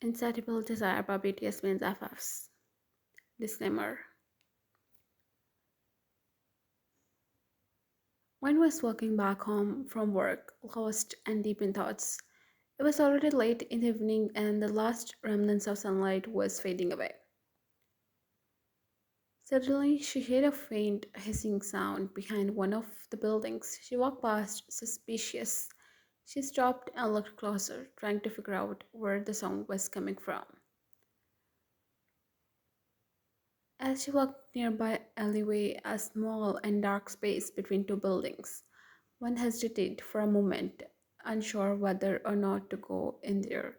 Insatiable Desire by BTS means FFs. Disclaimer. When I was walking back home from work, lost and deep in thoughts, it was already late in the evening and the last remnants of sunlight was fading away. Suddenly, she heard a faint hissing sound behind one of the buildings. She walked past, suspicious. She stopped and looked closer, trying to figure out where the sound was coming from. As she walked nearby alleyway, a small and dark space between two buildings, one hesitated for a moment, unsure whether or not to go in there.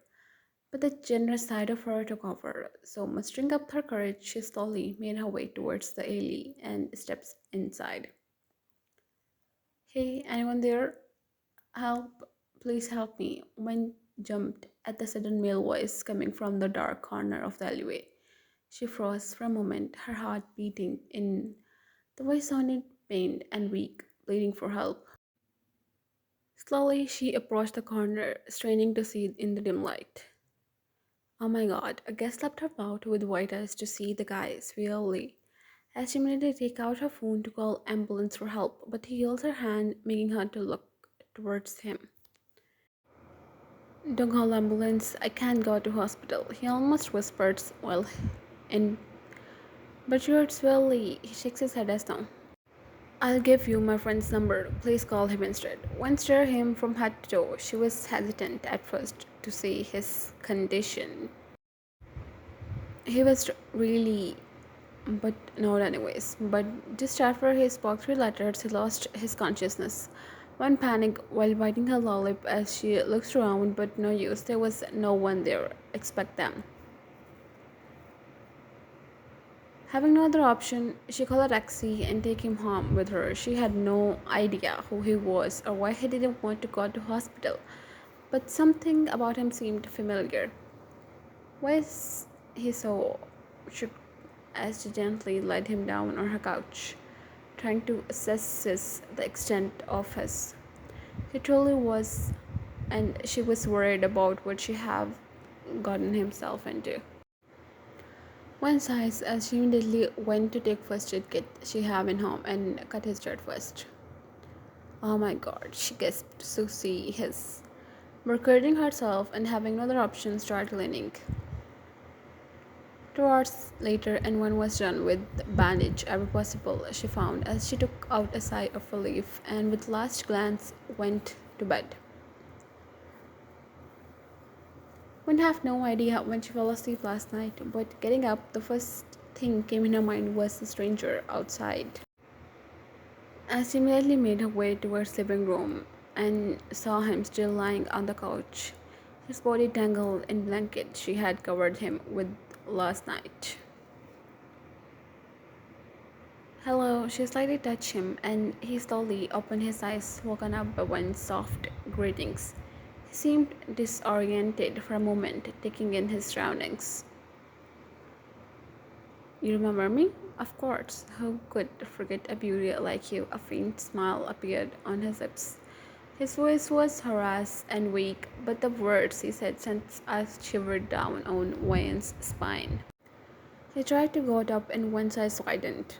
But the generous side of her took over, so mustering up her courage, she slowly made her way towards the alley and stepped inside. Hey, anyone there? Help! Please help me! One jumped at the sudden male voice coming from the dark corner of the alleyway. She froze for a moment, her heart beating in. The voice sounded pained and weak, pleading for help. Slowly, she approached the corner, straining to see in the dim light. Oh my god, a guest slapped her out with white eyes to see the guy severely. As she immediately take out her phone to call ambulance for help, but he held her hand, making her to look towards him. Don't call ambulance, I can't go to hospital, he almost whispers while in but you're severely he shakes his head as no. I'll give you my friend's number. Please call him instead. When stir him from head to toe, she was hesitant at first to say his condition. He was really, but not anyways. But just after he spoke three letters, he lost his consciousness. One panic while biting her lollipop as she looked around, but no use. There was no one there. Expect them. Having no other option, she called a taxi and take him home with her. She had no idea who he was or why he didn't want to go to hospital, but something about him seemed familiar. Why is he so shook as she gently laid him down on her couch, trying to assess the extent of his. He truly was, and she was worried about what she have gotten himself into. One sighs as she immediately went to take first aid kit she have in home and cut his shirt first. Oh my god, she gasped to see his. Recording herself and having no other option started leaning. 2 hours later and one was done with bandage ever possible she found as she took out a sigh of relief and with last glance went to bed. One have no idea when she fell asleep last night, but getting up, the first thing came in her mind was the stranger outside. As she immediately made her way towards the living room and saw him still lying on the couch, his body tangled in blanket she had covered him with last night. Hello, she slightly touched him, and he slowly opened his eyes, woken up by one soft greetings. He seemed disoriented for a moment, taking in his surroundings. You remember me? Of course. Who could forget a beauty like you? A faint smile appeared on his lips. His voice was harassed and weak, but the words he said sent a shiver down on Wayne's spine. He tried to get up and one side widened.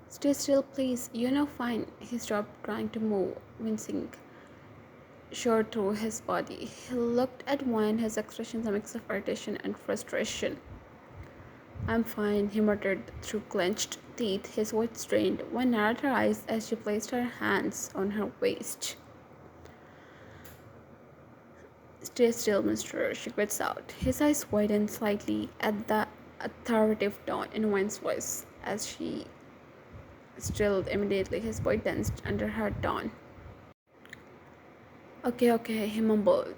Stay still, please. You know fine. He stopped trying to move, wincing sure through his body. He looked at Wayne, his expression a mix of irritation and frustration. I'm fine, he muttered through clenched teeth, his voice strained. One narrowed her eyes as she placed her hands on her waist. Stay still, mister, she grits out. His eyes widened slightly at the authoritative tone in Wayne's voice. As she stilled immediately, his voice tensed under her tone. Okay, okay, he mumbled,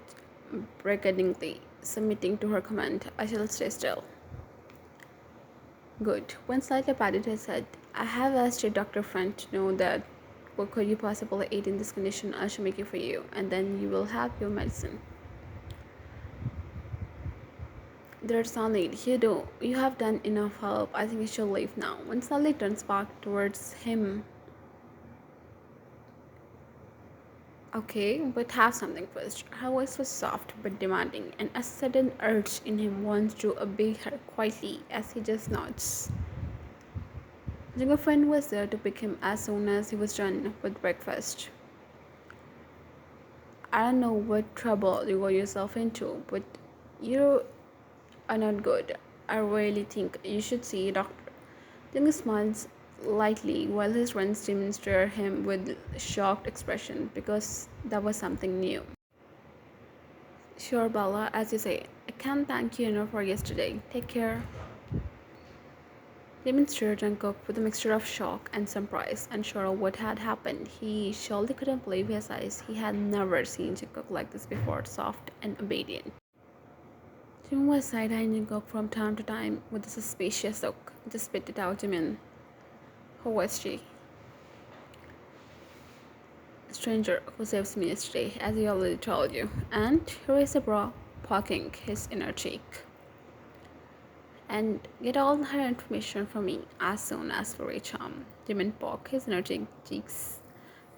breathingly, submitting to her command. I shall stay still. Good. One slightly patted his head. I have asked your doctor friend to know that what could you possibly eat in this condition I shall make it for you, and then you will have your medicine. There's no need. You do. You have done enough help. I think you should leave now. When Sally turns back towards him, Okay, but have something first. Her voice was soft but demanding, and a sudden urge in him wants to obey her quietly as he just nods. Your friend was there to pick him as soon as he was done with breakfast. I don't know what trouble you got yourself into, but you are not good. I really think you should see a doctor. Jung smiles lightly while his friends demonstrate him with shocked expression because that was something new. Sure, Bella, as you say, I can't thank you enough for yesterday. Take care. Damon stared and Cook with a mixture of shock and surprise, unsure of what had happened. He surely couldn't believe his eyes. He had never seen Jungkook like this before, soft and obedient. Jim was side-eyeing Jungkook from time to time with a suspicious look. Just spit it out, Jimin. Who was she? Stranger who saves me yesterday, as he already told you. And here is a bra, poking his inner cheek. And get all her information from me as soon as we reach home. Jimin poked his inner cheeks,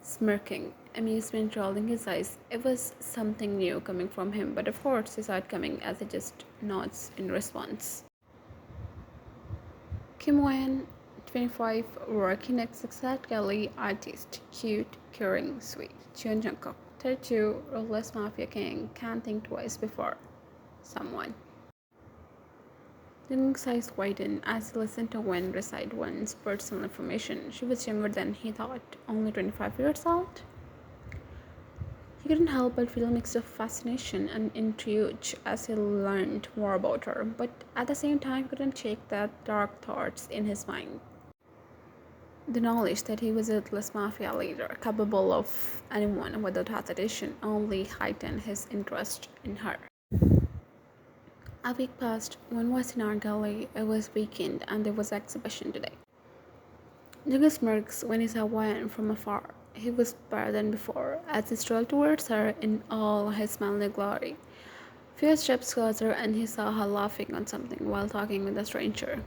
smirking, amusement rolling his eyes. It was something new coming from him, but of course he saw it coming as he just nods in response. Kim Wan, 25, working next exact gallery artist, cute, caring, sweet. Chun Jungkook, 32, Ruthless Mafia king, can't think twice before someone. Jungkook's eyes widened as he listened to Wen recite Wen's personal information. She was younger than he thought, only 25 years old. He couldn't help but feel a mix of fascination and intrigue as he learned more about her, but at the same time couldn't shake the dark thoughts in his mind. The knowledge that he was a ruthless mafia leader, capable of anyone without hesitation, only heightened his interest in her. A week passed. One was in our gallery. It was weekend and there was an exhibition today. Jungkook smirks when he saw Wan from afar. He was better than before as he strolled towards her in all his manly glory. Few steps closer and he saw her laughing on something while talking with a stranger.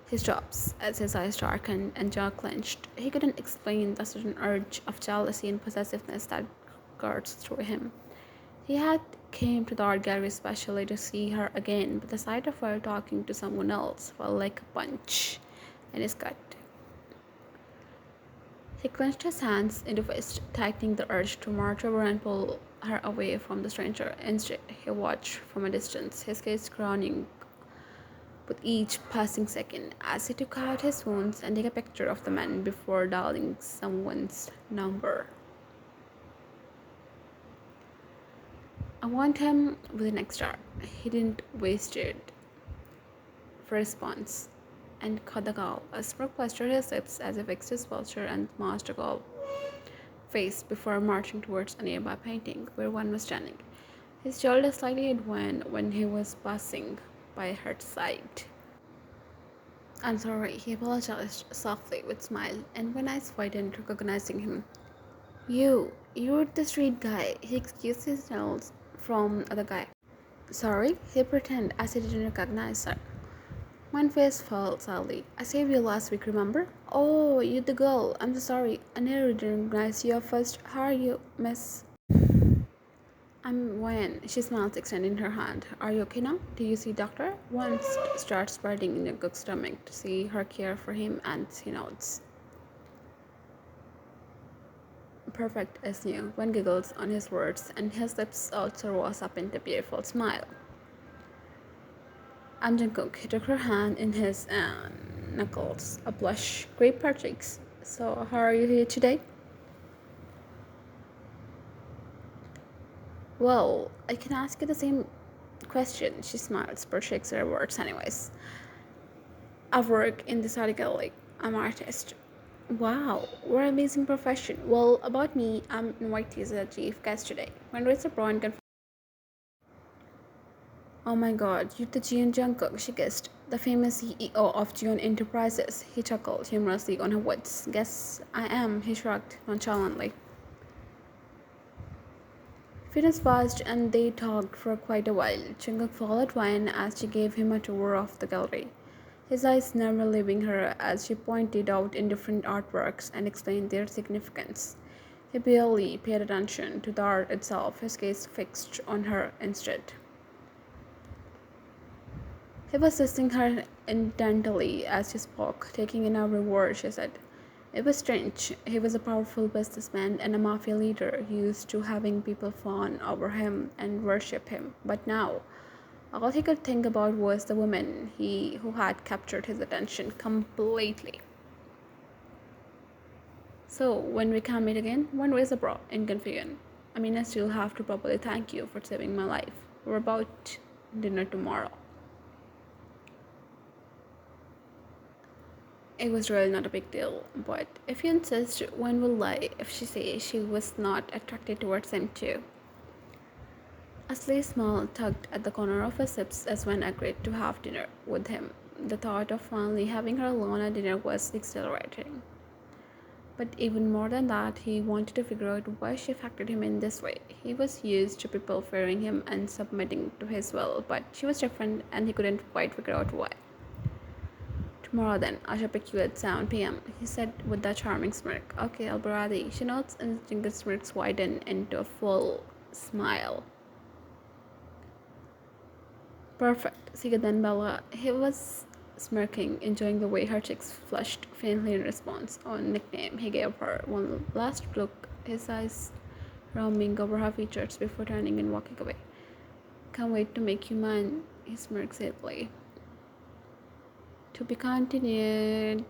He stops as his eyes darkened and jaw clenched. He couldn't explain the sudden urge of jealousy and possessiveness that coursed through him. He had came to the art gallery especially to see her again, but the sight of her talking to someone else felt like a punch in his gut. He clenched his hands into fist, tightening the urge to march over and pull her away from the stranger. Instead, he watched from a distance, his gaze crowning with each passing second as he took out his phones and took a picture of the man before dialing someone's number. I want him with an extra. He didn't waste it for response and caught the call. A smirk plastered his lips as he fixed his posture and masked a call face before marching towards a nearby painting where one was standing. His shoulder slightly had when he was passing by her side. I'm sorry, he apologized softly with a smile, and when eyes widened, recognizing him. You're the street guy. He excused his nose from the guy. Sorry, he pretended as he didn't recognize her. My face fell sadly. I saved you last week, remember? Oh, you the girl. I'm so sorry. I never didn't recognize you at first. How are you, miss? I'm Wen. She smiles, extending her hand. Are you okay now? Do you see doctor? Wen starts spreading in the cook's stomach to see her care for him, and he nods. Perfect as new. Wen giggles on his words, and his lips also rose up into a beautiful smile. I'm Jungkook. He took her hand in his knuckles, a blush, grape her cheeks. So, how are you here today? Well, I can ask you the same question. She smiles, but shakes her words anyways. I work in this art gallery. I'm an artist. Wow, what an amazing profession. Well, about me, I'm invited as a chief guest today. When Rachel Brown confirmed, oh my god, you're the Jian Jungkook, she guessed. The famous CEO of Jian Enterprises. He chuckled humorously on her words. Guess I am, he shrugged nonchalantly. Fitness passed and they talked for quite a while. Jungkook followed Ryan as she gave him a tour of the gallery. His eyes never leaving her as she pointed out in different artworks and explained their significance. He barely paid attention to the art itself, his gaze fixed on her instead. He was listening her intently as he spoke, taking in every word she said. It was strange. He was a powerful businessman and a mafia leader, used to having people fawn over him and worship him. But now, all he could think about was the woman who had captured his attention completely. So, when we can meet again, one raise a bro in confusion. I mean, I still have to properly thank you for saving my life. We're about dinner tomorrow. It was really not a big deal, but if you insist, when will lie if she says she was not attracted towards him too? A sly smile tugged at the corner of his lips as Sven agreed to have dinner with him. The thought of finally having her alone at dinner was exhilarating. But even more than that, he wanted to figure out why she affected him in this way. He was used to people fearing him and submitting to his will, but she was different and he couldn't quite figure out why. Tomorrow then, I shall pick you at 7 p.m., he said with that charming smirk. Okay, I'll be ready. She nods and the smirks widen into a full smile. Perfect, said then Bella. He was smirking, enjoying the way her cheeks flushed faintly in response on nickname he gave her. One last look, his eyes roaming over her features before turning and walking away. Can't wait to make you mine, he smirked sadly. To be continued.